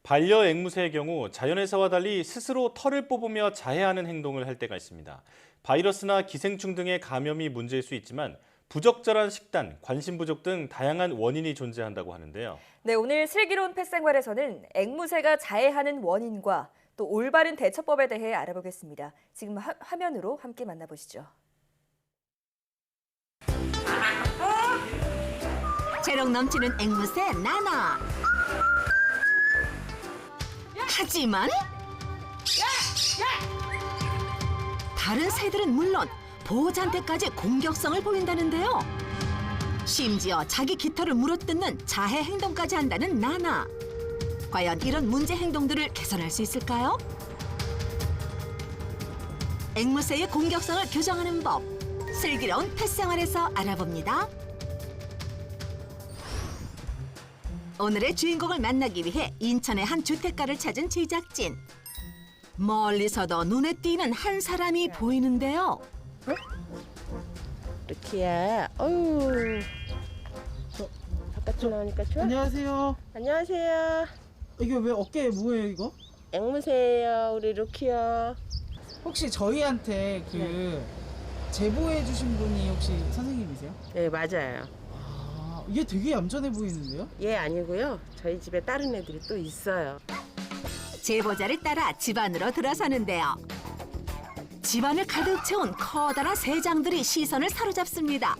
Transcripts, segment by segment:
반려앵무새의 경우 자연에서와 달리 스스로 털을 뽑으며 자해하는 행동을 할 때가 있습니다. 바이러스나 기생충 등의 감염이 문제일 수 있지만 부적절한 식단, 관심 부족 등 다양한 원인이 존재한다고 하는데요. 네, 오늘 슬기로운 펫생활에서는 앵무새가 자해하는 원인과 또 올바른 대처법에 대해 알아보겠습니다. 지금 화면으로 함께 만나보시죠. 재력 넘치는 앵무새 나나. 하지만 다른 새들은 물론 보호자한테까지 공격성을 보인다는데요. 심지어 자기 깃털을 물어뜯는 자해 행동까지 한다는 나나. 과연 이런 문제 행동들을 개선할 수 있을까요? 앵무새의 공격성을 교정하는 법, 슬기로운 펫생활에서 알아봅니다. 오늘의 주인공을 만나기 위해 인천의 한 주택가를 찾은 제작진. 멀리서도 눈에 띄는 한 사람이 보이는데요. 루키야, 어유. 바깥으로 나오니까 좋아? 안녕하세요. 안녕하세요. 이게 왜 어깨에 뭐예요 이거? 앵무새예요, 우리 루키요. 혹시 저희한테 제보해 주신 분이 혹시 선생님이세요? 네, 맞아요. 아, 이게 되게 얌전해 보이는데요? 얘 아니고요. 저희 집에 다른 애들이 또 있어요. 제보자를 따라 집 안으로 들어서는데요. 집안을 가득 채운 커다란 새장들이 시선을 사로잡습니다.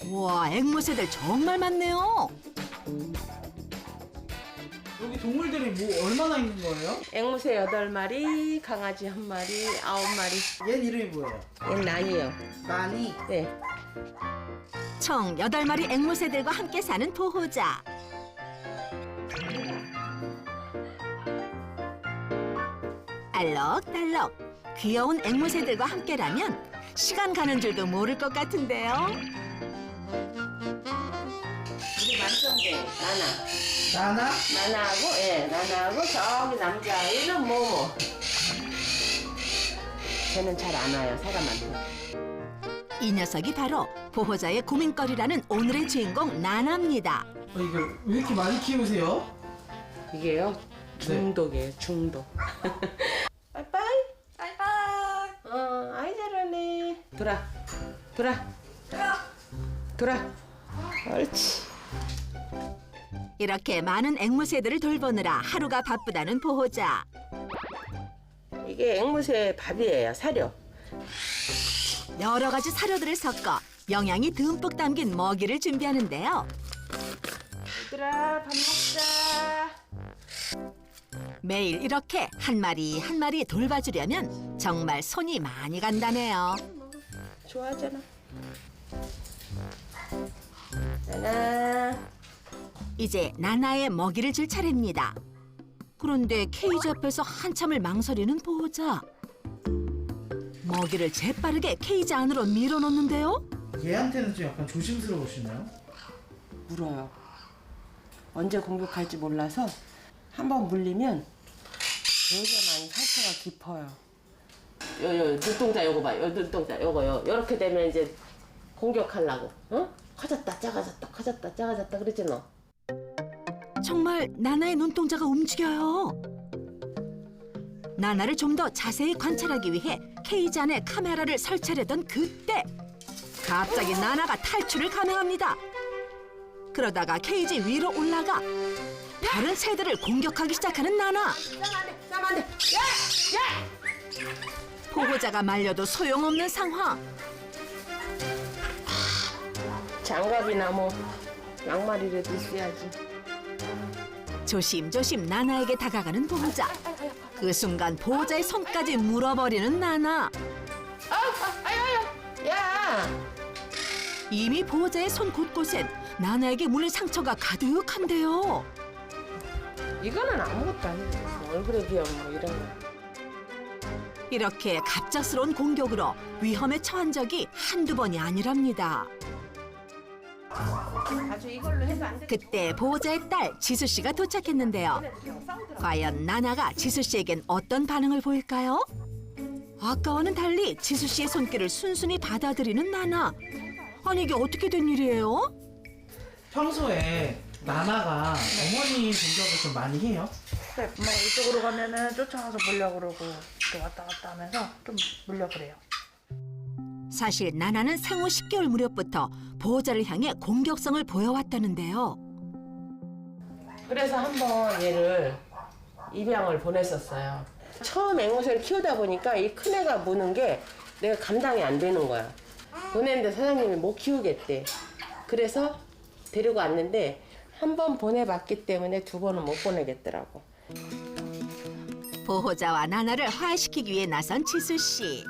우와, 앵무새들 정말 많네요. 여기 동물들이 뭐 얼마나 있는 거예요? 앵무새 8마리, 강아지 1마리, 9마리. 얘 이름이 뭐예요? 얘 난이요. 나니. 네. 총 8마리 앵무새들과 함께 사는 보호자. 알록달록 귀여운 앵무새들과 함께라면 시간 가는 줄도 모를 것 같은데요. 우리 만성개 나나. 나나? 나나하고, 예, 나나하고 저기 남자아이는 모모. 쟤는 잘 안 와요, 사람한테. 이 녀석이 바로 보호자의 고민거리라는 오늘의 주인공 나나입니다. 이거 왜 이렇게 많이 키우세요? 이게요, 중독이에요, 중독. 빠이빠이. 바이바이. 아이 잘하네. 돌아. 옳지. 이렇게 많은 앵무새들을 돌보느라 하루가 바쁘다는 보호자. 이게 앵무새 밥이에요, 사료. 여러 가지 사료들을 섞어 영양이 듬뿍 담긴 먹이를 준비하는데요. 얘들아, 밥 먹자. 매일 이렇게 한 마리 한 마리 돌봐주려면 정말 손이 많이 간다네요. 좋아하잖아. 나나. 이제 나나의 먹이를 줄 차례입니다. 그런데 케이지 앞에서 한참을 망설이는 보호자. 먹이를 재빠르게 케이지 안으로 밀어넣는데요. 얘한테는 좀 약간 조심스러우시나요? 물어요. 언제 공격할지 몰라서 한번 물리면 되게 많이 상처가 깊어요. 요 눈동자 요거 봐. 요 눈동자 요거요. 요렇게 되면 이제 공격하려고. 어? 커졌다 작아졌다 커졌다 작아졌다 그러지 너. 정말 나나의 눈동자가 움직여요. 나나를 좀 더 자세히 관찰하기 위해 케이지 안에 카메라를 설치하려던 그때 갑자기 나나가 탈출을 감행합니다. 그러다가 케이지 위로 올라가 다른 새들을 공격하기 시작하는 나나. 싸면 안 돼. 보호자가 말려도 소용없는 상황. 장갑이나 뭐 양말이라도 있어야지. 조심조심 나나에게 다가가는 보호자. 그 순간 보호자의 손까지 물어버리는 나나. 야! 이미 보호자의 손 곳곳엔 나나에게 물린 상처가 가득한데요. 이거는 아무것도 아니고 얼굴에 비하면 뭐 이런 거. 이렇게 갑작스러운 공격으로 위험에 처한 적이 한두 번이 아니랍니다. 아주 이걸로 해서 안 돼. 그때 보호자의 딸 지수 씨가 도착했는데요. 과연 나나가 지수 씨에겐 어떤 반응을 보일까요? 아까와는 달리 지수 씨의 손길을 순순히 받아들이는 나나. 아니 이게 어떻게 된 일이에요? 평소에 나나가 어머니 공격을 좀 많이 해요? 네, 엄마가 이쪽으로 가면은 쫓아가서 물려 그러고 이렇게 왔다 갔다 하면서 좀 물려 그래요. 사실 나나는 생후 10개월 무렵부터 보호자를 향해 공격성을 보여왔다는데요. 그래서 한번 얘를 입양을 보냈었어요. 처음 앵무새를 키우다 보니까 이 큰 애가 무는 게 내가 감당이 안 되는 거야. 보냈는데 사장님이 못 키우겠대. 그래서 데리고 왔는데 한 번 보내봤기 때문에 두 번은 못 보내겠더라고. 보호자와 나나를 화해시키기 위해 나선 지수 씨.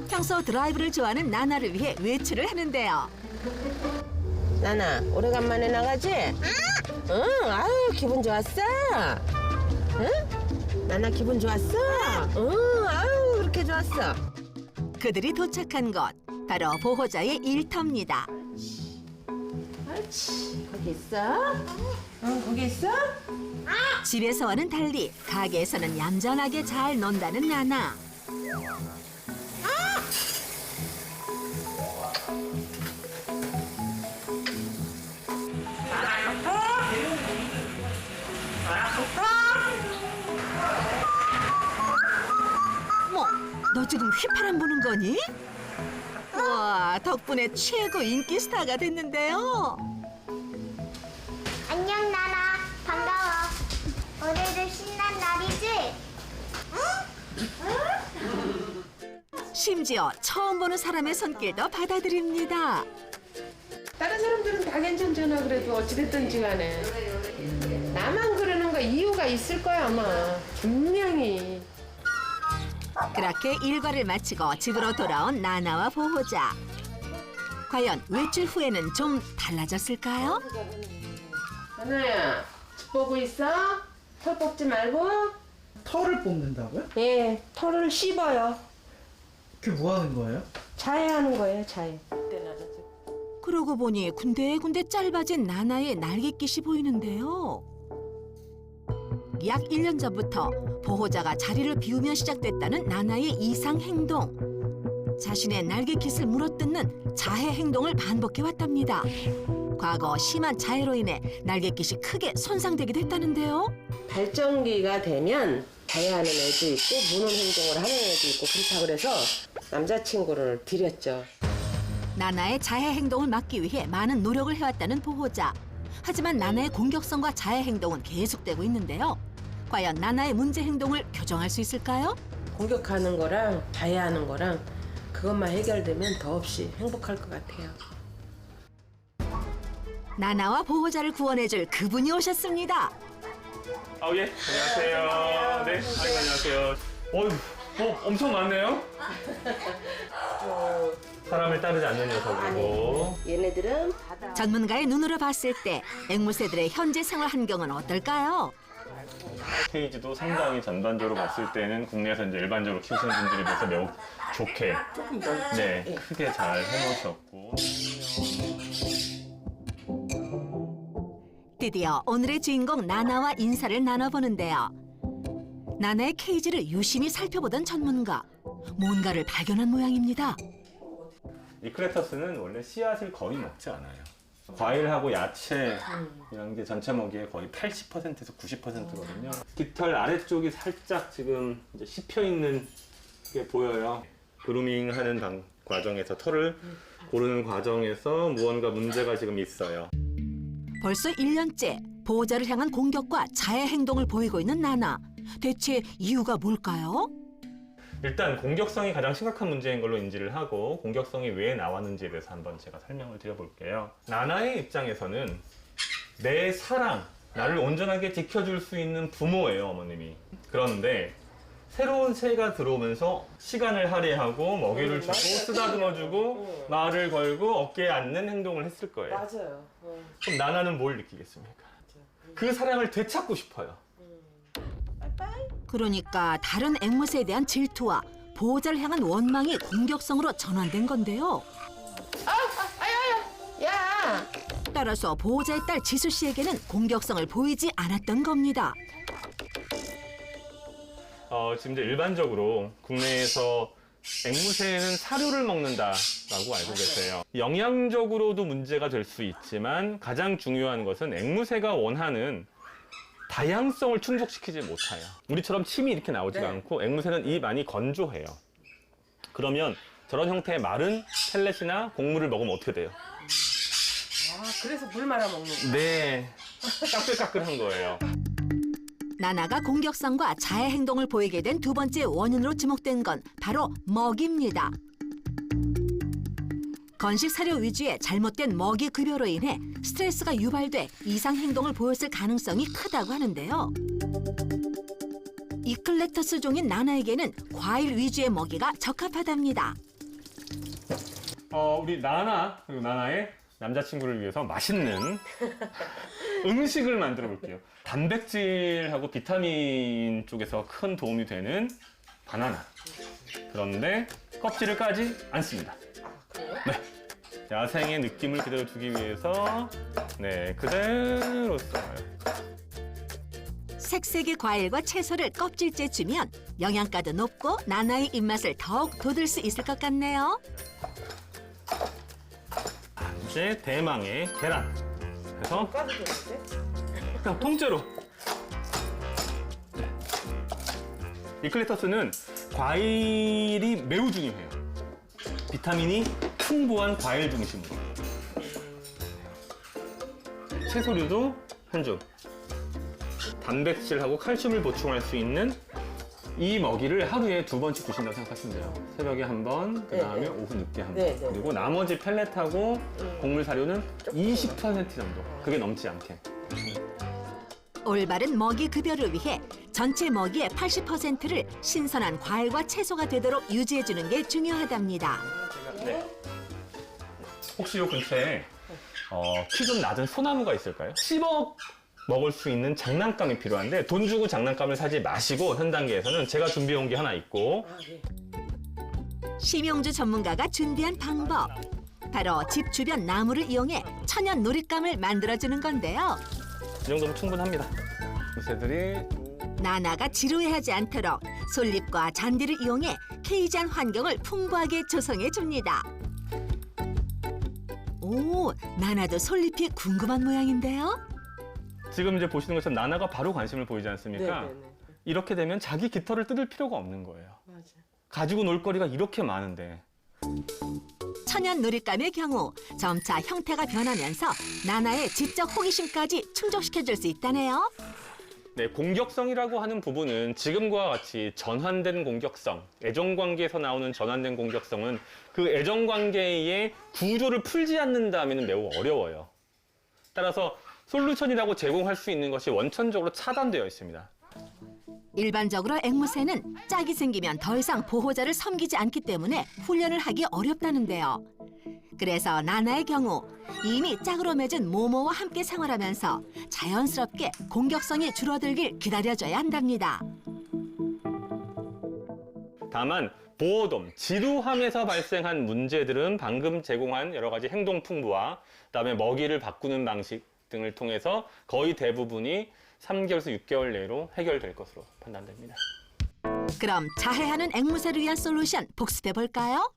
평소 드라이브를 좋아하는 나나를 위해 외출을 하는데요. 나나, 오래간만에 나가지? 응, 아유, 기분 좋았어? 응? 나나 기분 좋았어? 응, 아유, 그렇게 좋았어. 그들이 도착한 곳, 바로 보호자의 일터입니다. 옳지, 거기 있어? 응, 거기 있어? 집에서와는 달리 가게에서는 얌전하게 잘 논다는 나나. 어머, 너 지금 휘파람 부는 거니? 와, 덕분에 최고 인기 스타가 됐는데요. 안녕 나나 반가워. 오늘도 신난 날이지? 심지어 처음 보는 사람의 손길도 받아들입니다. 다른 사람들은 다 괜찮잖아, 그래도 어찌됐든지 간에. 나만 그러는 거 이유가 있을 거야, 아마. 분명히. 그렇게 일과를 마치고 집으로 돌아온 나나와 보호자. 과연 외출 후에는 좀 달라졌을까요? 나나야, 집 보고 있어? 털 뽑지 말고. 털을 뽑는다고요? 예, 털을 씹어요. 그게 뭐 하는 거예요? 자해하는 거예요, 자해. 그러고 보니 군데군데 짧아진 나나의 날갯깃이 보이는데요. 약 1년 전부터 보호자가 자리를 비우며 시작됐다는 나나의 이상 행동. 자신의 날갯깃을 물어뜯는 자해 행동을 반복해왔답니다. 과거 심한 자해로 인해 날갯깃이 크게 손상되기도 했다는데요. 발정기가 되면 자해하는 애도 있고 무는 행동을 하는 애도 있고 그렇다 그래서 남자친구를 들였죠. 나나의 자해 행동을 막기 위해 많은 노력을 해왔다는 보호자. 하지만 나나의 공격성과 자해 행동은 계속되고 있는데요. 과연 나나의 문제 행동을 교정할 수 있을까요? 공격하는 거랑 자해하는 거랑 그것만 해결되면 더없이 행복할 것 같아요. 나나와 보호자를 구원해줄 그분이 오셨습니다. 예. 안녕하세요. 네. 아이고, 안녕하세요. 엄청 많네요. 사람을 따르지 않는 녀석이고. 얘네들은 바다. 전문가의 눈으로 봤을 때 앵무새들의 현재 생활 환경은 어떨까요? 케이지도 상당히 전반적으로 봤을 때는 국내에서 이제 일반적으로 키우시는 분들에 비해서 매우 좋게, 조금 넓죠? 네, 예. 크게 잘 해놓으셨고. 드디어 오늘의 주인공 나나와 인사를 나눠보는데요. 나나의 케이지를 유심히 살펴보던 전문가. 뭔가를 발견한 모양입니다. 이크레터스는 원래 씨앗을 거의 먹지 않아요. 과일하고 야채 이런 게 전체 먹이의 거의 80%에서 90%거든요. 깃털 아래쪽이 살짝 지금 이제 씹혀 있는 게 보여요. 그루밍하는 과정에서 털을 고르는 과정에서 무언가 문제가 지금 있어요. 벌써 1년째 보호자를 향한 공격과 자해 행동을 보이고 있는 나나. 대체 이유가 뭘까요? 일단 공격성이 가장 심각한 문제인 걸로 인지를 하고 공격성이 왜 나왔는지에 대해서 한번 제가 설명을 드려볼게요. 나나의 입장에서는 내 사랑, 나를 온전하게 지켜줄 수 있는 부모예요, 어머님이. 그런데 새로운 새가 들어오면서 시간을 할애하고 먹이를 주고 쓰다듬어주고 말을 걸고 어깨에 앉는 행동을 했을 거예요. 맞아요. 그럼 나나는 뭘 느끼겠습니까? 그 사랑을 되찾고 싶어요. 그러니까 다른 앵무새에 대한 질투와 보호자를 향한 원망이 공격성으로 전환된 건데요. 야! 따라서 보호자의 딸 지수 씨에게는 공격성을 보이지 않았던 겁니다. 지금 이제 일반적으로 국내에서 앵무새는 사료를 먹는다라고 알고 계세요. 영양적으로도 문제가 될 수 있지만 가장 중요한 것은 앵무새가 원하는 다양성을 충족시키지 못해요. 우리처럼 침이 이렇게 나오지가 않고 앵무새는 이 많이 건조해요. 그러면 저런 형태의 마른 펠렛이나 곡물을 먹으면 어떻게 돼요? 아, 그래서 물 말아 먹는 거. 네, 까끌까끌한 거예요. 나나가 공격성과 자해 행동을 보이게 된 두 번째 원인으로 지목된 건 바로 먹이입니다. 건식 사료 위주의 잘못된 먹이 급여로 인해 스트레스가 유발돼 이상 행동을 보였을 가능성이 크다고 하는데요. 이클렉터스 종인 나나에게는 과일 위주의 먹이가 적합하답니다. 우리 나나, 그리고 나나의 남자친구를 위해서 맛있는 음식을 만들어 볼게요. 단백질하고 비타민 쪽에서 큰 도움이 되는 바나나. 그런데 껍질을 까지 않습니다. 네. 야생의 느낌을 그대로 주기 위해서 네, 그대로 써요. 색색의 과일과 채소를 껍질째 주면 영양가도 높고 나나의 입맛을 더욱 돋을 수 있을 것 같네요. 이제 대망의 계란. 그래서 그냥 통째로. 네. 이클레터스는 과일이 매우 중요해요. 비타민이 풍부한 과일 중심으로. 채소류도 한 줌. 단백질하고 칼슘을 보충할 수 있는 이 먹이를 하루에 2번씩 주신다고 생각하시면 돼요. 새벽에 한 번, 그 다음에 오후 늦게 한 번. 네, 네. 그리고 나머지 펠렛하고 곡물 사료는 20% 정도. 그게 넘지 않게. 올바른 먹이 급여를 위해 전체 먹이의 80%를 신선한 과일과 채소가 되도록 유지해주는 게 중요하답니다. 네. 혹시 요 근처에 키 좀 낮은 소나무가 있을까요? 씹어 먹을 수 있는 장난감이 필요한데 돈 주고 장난감을 사지 마시고 현 단계에서는 제가 준비해 온 게 하나 있고 심용주 전문가가 준비한 방법. 바로 집 주변 나무를 이용해 천연 놀잇감을 만들어주는 건데요. 이 정도면 충분합니다. 새들이 나나가 지루해하지 않도록 솔잎과 잔디를 이용해 케이지한 환경을 풍부하게 조성해 줍니다. 오, 나나도 솔잎이 궁금한 모양인데요. 지금 이제 보시는 것처럼 나나가 바로 관심을 보이지 않습니까? 네네네. 이렇게 되면 자기 깃털을 뜯을 필요가 없는 거예요. 맞아. 가지고 놀 거리가 이렇게 많은데 천연 놀잇감의 경우 점차 형태가 변하면서 나나의 지적 호기심까지 충족시켜줄 수 있다네요. 네, 공격성이라고 하는 부분은 지금과 같이 전환된 공격성, 애정관계에서 나오는 전환된 공격성은 그 애정관계의 구조를 풀지 않는다면 매우 어려워요. 따라서 솔루션이라고 제공할 수 있는 것이 원천적으로 차단되어 있습니다. 일반적으로 앵무새는 짝이 생기면 더 이상 보호자를 섬기지 않기 때문에 훈련을 하기 어렵다는데요. 그래서 나나의 경우 이미 짝으로 맺은 모모와 함께 생활하면서 자연스럽게 공격성이 줄어들길 기다려줘야 한답니다. 다만 보호돔, 지루함에서 발생한 문제들은 방금 제공한 여러 가지 행동 풍부와 그다음에 먹이를 바꾸는 방식 등을 통해서 거의 대부분이 3개월에서 6개월 내로 해결될 것으로 판단됩니다. 그럼 자해하는 앵무새를 위한 솔루션 복습해 볼까요?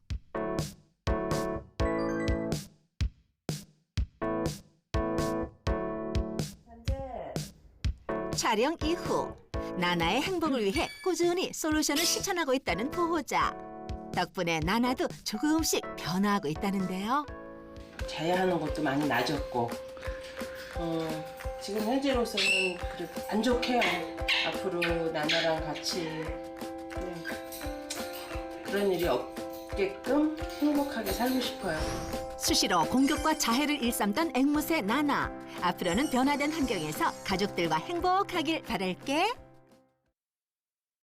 촬영 이후 나나의 행복을 위해 꾸준히 솔루션을 실천하고 있다는 보호자. 덕분에 나나도 조금씩 변화하고 있다는데요. 자해하는 것도 많이 낮았고 지금 현재로서는 그래도 만족해요. 앞으로 나나랑 같이 그런 일이 없게끔 행복하게 살고 싶어요. 수시로 공격과 자해를 일삼던 앵무새 나나. 앞으로는 변화된 환경에서 가족들과 행복하길 바랄게.